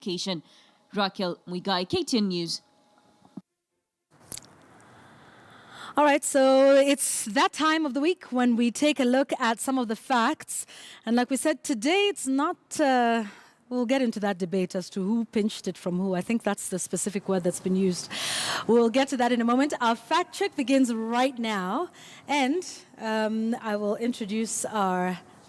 education. Raquel Muigai, KTN News. All right, so it's that time of the week when we take a look at some of the facts. And like we said, today it's not, we'll get into that debate as to who pinched it from who. I think that's the specific word that's been used. We'll get to that in a moment. Our fact check begins right now. And I will introduce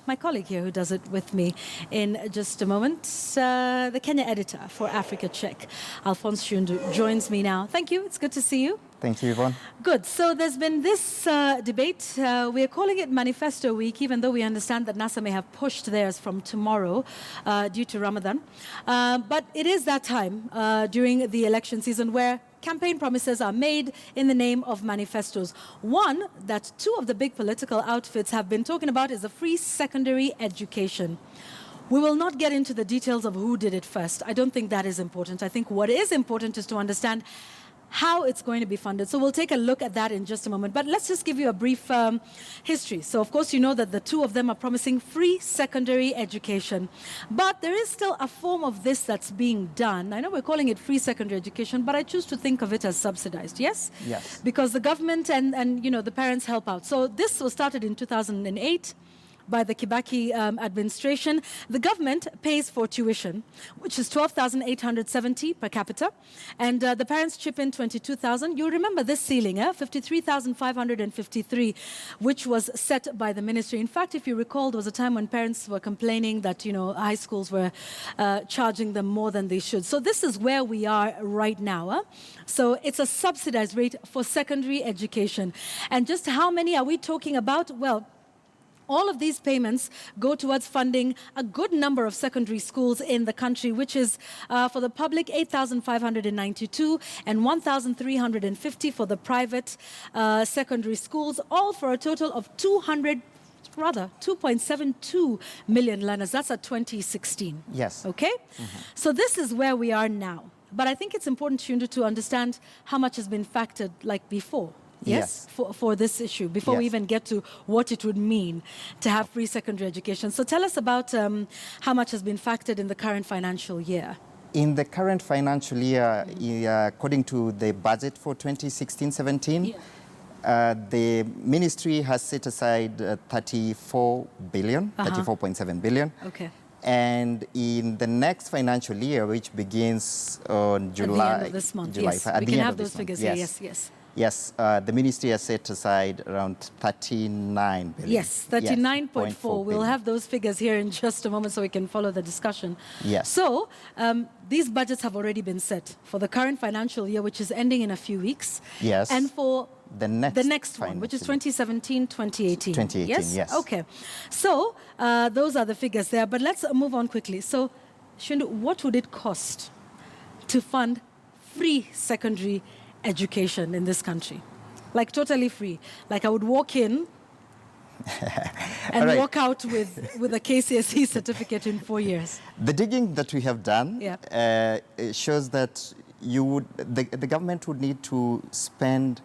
my colleague here who does it with me in just a moment. The Kenya editor for Africa Check, Alphonse Shundu, joins me now. Thank you. It's good to see you. Thank you, Yvonne. Good. So there's been this debate. We are calling it Manifesto Week, even though we understand that NASA may have pushed theirs from tomorrow due to Ramadan. But it is that time during the election season where campaign promises are made in the name of manifestos. One that two of the big political outfits have been talking about is a free secondary education. We will not get into the details of who did it first. I don't think that is important. I think what is important is to understand how it's going to be funded. So we'll take a look at that in just a moment. But let's just give you a brief history. So, of course, you know that the two of them are promising free secondary education. But there is still a form of this that's being done. I know we're calling it free secondary education, but I choose to think of it as subsidized, yes? Yes. Because the government and you know, the parents help out. So this was started in 2008. By the Kibaki administration. The government pays for tuition, which is 12,870 per capita, and the parents chip in 22,000. You remember this ceiling, 53,553, which was set by the ministry. In fact, if you recall, there was a time when parents were complaining that, you know, high schools were charging them more than they should. So this is where we are right now. So it's a subsidized rate for secondary education. And just how many are we talking about? Well, all of these payments go towards funding a good number of secondary schools in the country, which is for the public 8,592 and 1,350 for the private secondary schools, all for a total of 2.72 million learners. That's at 2016. Yes. Okay? So this is where we are now. But I think it's important, Shundu, to understand how much has been factored like before. Yes, for this issue, before we even get to what it would mean to have free secondary education. So tell us about how much has been factored in the current financial year. In the current financial year, according to the budget for 2016-17, the ministry has set aside 34 billion, 34.7 billion. Okay. And in the next financial year, which begins on July... At the end of this month, yes. We can have those figures here, yes. Yes, the ministry has set aside around 39 billion. Yes, 39.4. We'll have those figures here in just a moment so we can follow the discussion. Yes. So these budgets have already been set for the current financial year, which is ending in a few weeks. Yes. And for the next one, which is 2017-2018. 2018, yes. Okay. So those are the figures there. But let's move on quickly. So, Shundu, what would it cost to fund free secondary education in this country? Like totally free. Like I would walk in and walk out with a KCSE certificate in 4 years. The digging that we have done shows that the government would need to spend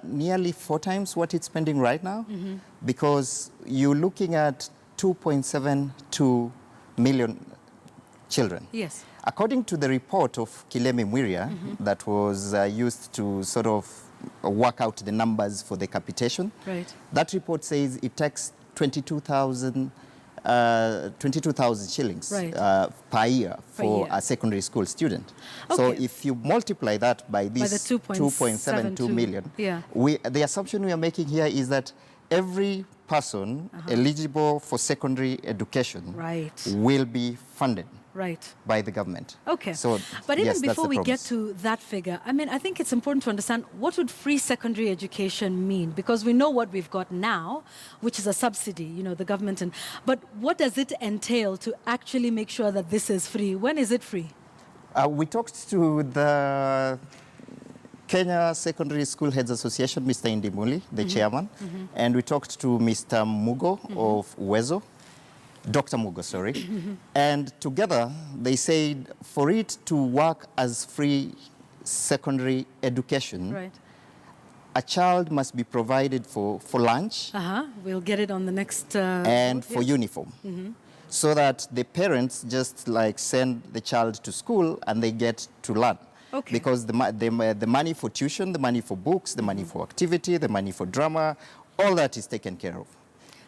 nearly 4 times what it's spending right now, because you're looking at 2.72 million children. Yes. According to the report of Kileme Mwiria that was used to sort of work out the numbers for the capitation, that report says it takes 22,000 shillings per year for a secondary school student. Okay. So if you multiply that by this 2.72 million, the assumption we are making here is that every person eligible for secondary education will be funded by the government. Okay. So, but even before we get to that figure, I mean, I think it's important to understand what would free secondary education mean, because we know what we've got now, which is a subsidy, you know, the government. But what does it entail to actually make sure that this is free? When is it free? We talked to the Kenya Secondary School Heads Association, Mr. Indimuli, the chairman, and we talked to Mr. Mugo of Uwezo, Dr. Mugo, sorry. And together they said for it to work as free secondary education, a child must be provided for lunch. We'll get it on the next... and for uniform. so that the parents just like send the child to school and they get to learn. Okay. Because the money for tuition, the money for books, the money for activity, the money for drama, all that is taken care of.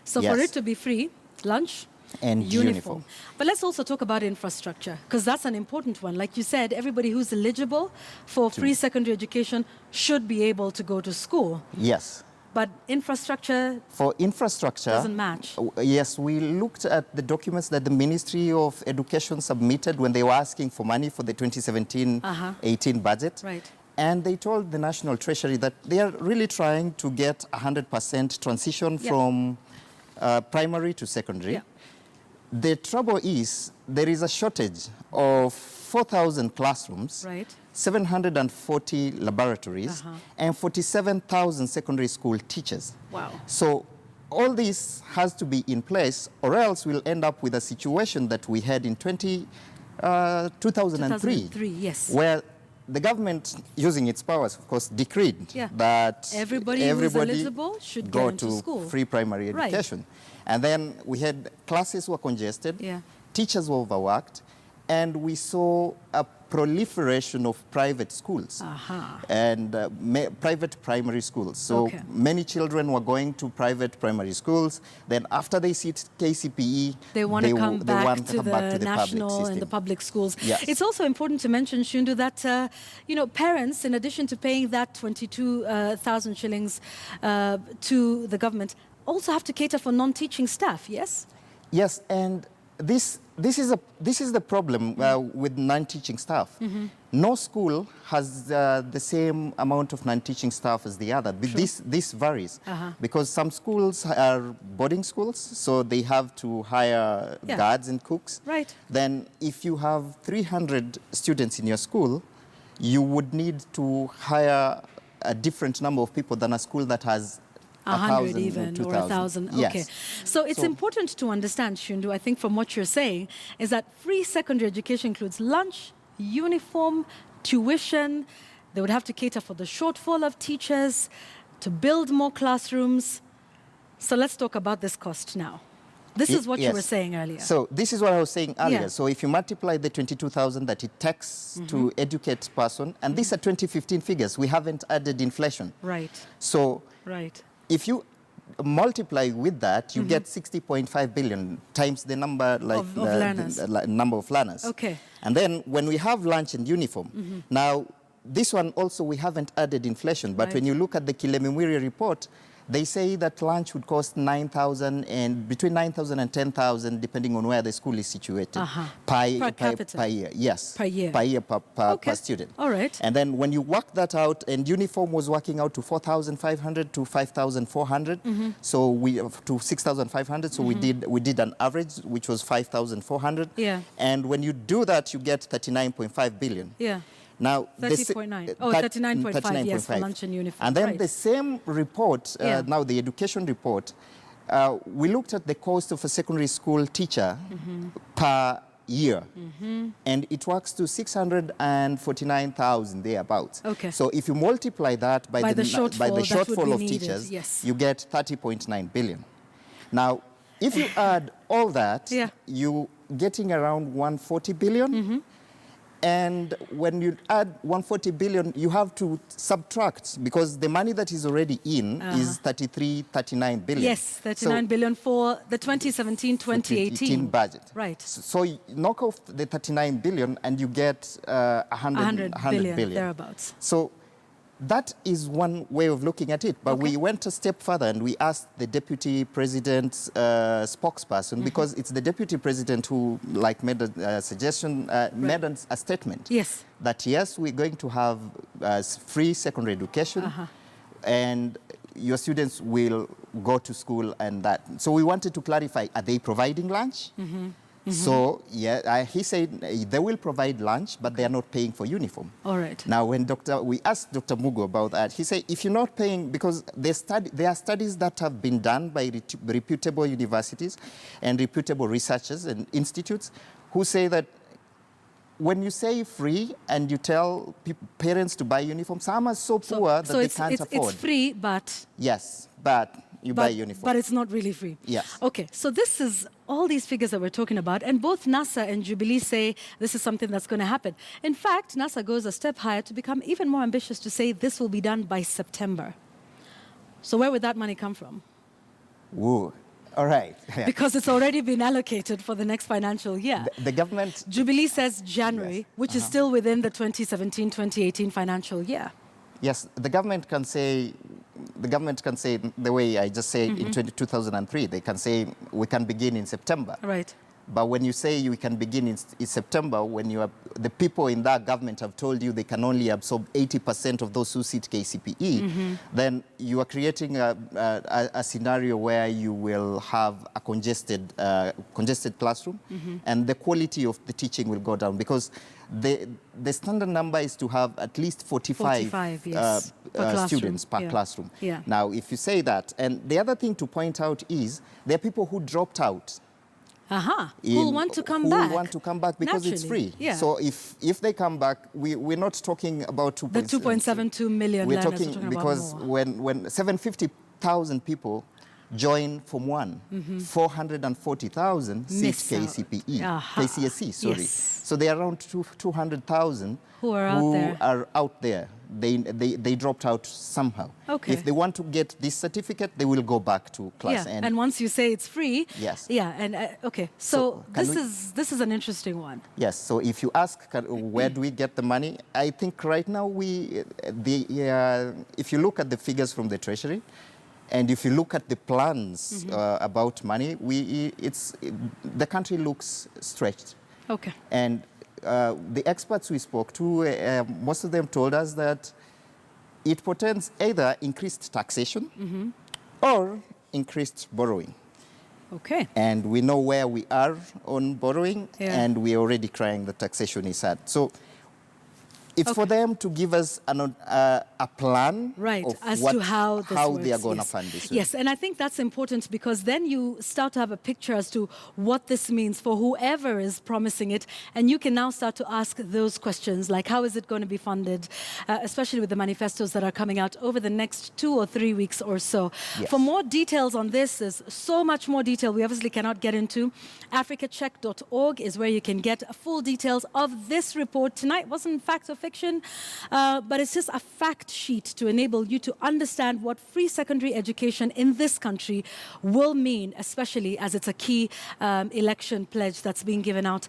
So Yes. for it to be free, lunch And uniform. But let's also talk about infrastructure, because that's an important one. Like you said, everybody who's eligible for free secondary education should be able to go to school. Yes. But infrastructure For infrastructure, doesn't match. Yes, we looked at the documents that the Ministry of Education submitted when they were asking for money for the 2017-18 budget. Right. And they told the National Treasury that they are really trying to get 100% transition from primary to secondary. Yeah. The trouble is there is a shortage of 4,000 classrooms, Right. 740 laboratories, and 47,000 secondary school teachers. Wow. So all this has to be in place, or else we'll end up with a situation that we had in 2003, yes. where the government, using its powers, of course, decreed that Everybody who's eligible should go get into to school. free primary Right. education. And then we had classes were congested, Yeah. teachers were overworked, and we saw a proliferation of private schools and private primary schools. So Okay. many children were going to private primary schools. Then after they sit KCPE, They want to come back want to the national public and the system. public schools. Yes. It's also important to mention, Shundu, that parents, in addition to paying that 22,000 shillings to the government, also have to cater for non-teaching staff. Yes. Yes, and this is the problem with non-teaching staff. No school has the same amount of non-teaching staff as the other. But this varies because some schools are boarding schools, so they have to hire guards and cooks. Right. Then if you have 300 students in your school, you would need to hire a different number of people than a school that has 100 even, or 1,000. Yes. Okay. So it's important to understand, Shundu, I think from what you're saying, is that free secondary education includes lunch, uniform, tuition. They would have to cater for the shortfall of teachers, to build more classrooms. So let's talk about this cost now. This is what you were saying earlier. So this is what I was saying earlier. Yeah. So if you multiply the 22,000 that it takes to educate person, and these are 2015 figures, we haven't added inflation. Right. So Right. if you multiply with that, you get 60.5 billion times the number Of learners. the number of learners. Okay. And then when we have lunch and uniform, now this one also we haven't added inflation, but when you look at the Kilemimwiri report, they say that lunch would cost 9,000 and between 9,000 and 10,000 depending on where the school is situated Per capita. per year. Yes. Per year. Per year per Okay. student. All right. And then when you work that out, and uniform was working out to 4,500 to 5,400, so we to 6,500. So we did an average which was 5,400. Yeah. And when you do that, you get 39.5 billion. Yeah. Now, 30.9. Oh, 39.5, yes, for lunch and uniform. And then Right. the same report, Yeah. now the education report, we looked at the cost of a secondary school teacher per year, and it works to 649,000 thereabouts. Okay. So if you multiply that by the shortfall that would shortfall be of needed, teachers, yes. you get 30.9 billion. Now, if you add all that, you getting around 140 billion. And when you add 140 billion, you have to subtract, because the money that is already in is 39 billion. Yes, 39 billion for the 2017-2018 budget. Right. So you knock off the 39 billion and you get 100 billion. Thereabouts. So that is one way of looking at it. But we went a step further and we asked the deputy president's spokesperson, because it's the deputy president who made a suggestion, made a statement. Yes. That yes, we're going to have free secondary education and your students will go to school and that. So we wanted to clarify, are they providing lunch? So he said they will provide lunch, but they are not paying for uniform. All right. Now, when we asked Dr. Mugo about that, he said, if you're not paying, because there are studies that have been done by reputable universities and reputable researchers and institutes who say that when you say free and you tell parents to buy uniforms, some are so poor that they can't afford. It's free, but... Yes, but you buy uniform. But it's not really free. Yes. Okay, so this is all these figures that we're talking about, and both NASA and Jubilee say this is something that's going to happen. In fact, NASA goes a step higher to become even more ambitious to say this will be done by September. So where would that money come from? Whoa. All right. Because it's already been allocated for the next financial year. The government... Jubilee says January, Yes. which is still within the 2017-2018 financial year. Yes, the government can say the way I just said in 2003, they can say we can begin in September. Right. But when you say you can begin in September, when you are, the people in that government have told you they can only absorb 80% of those who sit KCPE, then you are creating a scenario where you will have a congested classroom, and the quality of the teaching will go down, because the standard number is to have at least 45 yes, per students per yeah. classroom. Yeah. Now, if you say that, and the other thing to point out is there are people who dropped out. Who want to come back. Who want to come back because it's Naturally, free. yeah. So if they come back, we're not talking about 2.72. The 2.72 million We're learners, talking because when 750,000 people join Form 1, 440,000 sit Miss out. KCPE, Aha. KCSE, sorry. Yes. So there are around 200,000 Who are out there. They dropped out somehow. Okay. If they want to get this certificate, they will go back to class. Yeah, and once you say it's free, yes. Yeah, and okay, so can this is an interesting one. Yes. So if you ask where do we get the money, I think right now if you look at the figures from the Treasury, and if you look at the plans about money, the country looks stretched. Okay. And the experts we spoke to, most of them told us that it portends either increased taxation or increased borrowing. Okay. And we know where we are on borrowing, Yeah. and we're already crying the taxation is hard. So it's for them to give us a plan Right, of as to how this works. they are going to Yes. fund this. Yes, and I think that's important, because then you start to have a picture as to what this means for whoever is promising it, and you can now start to ask those questions, like how is it going to be funded, especially with the manifestos that are coming out over the next 2 or 3 weeks or so. Yes. For more details on this, there's so much more detail we obviously cannot get into. africacheck.org is where you can get full details of this report. Tonight wasn't fact or fiction, but it's just a fact sheet to enable you to understand what free secondary education in this country will mean, especially as it's a key election pledge that's being given out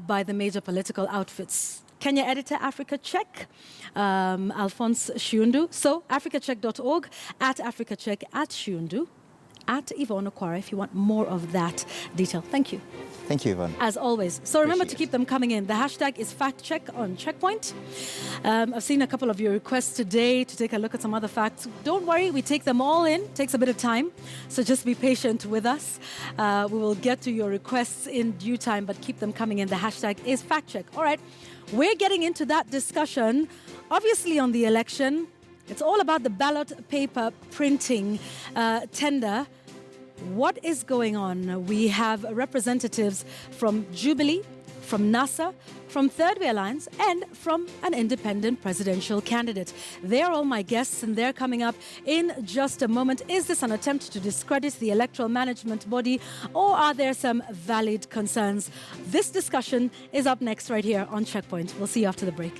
by the major political outfits. Kenya editor, Africa Check, Alphonse Shiundu. So, africacheck.org, at africacheck, at Shiundu, at Yvonne Okwara, if you want more of that detail. Thank you. Thank you, Yvonne. As always. So remember to Appreciate keep them coming in. The hashtag is FactCheck on Checkpoint. I've seen a couple of your requests today to take a look at some other facts. Don't worry, we take them all in. Takes a bit of time, so just be patient with us. We will get to your requests in due time, but keep them coming in. The hashtag is FactCheck. All right, we're getting into that discussion, obviously on the election. It's all about the ballot paper printing tender. What is going on? We have representatives from Jubilee, from NASA, from Third Way Alliance, and from an independent presidential candidate. They're all my guests, and they're coming up in just a moment. Is this an attempt to discredit the electoral management body, or are there some valid concerns? This discussion is up next right here on Checkpoint. We'll see you after the break.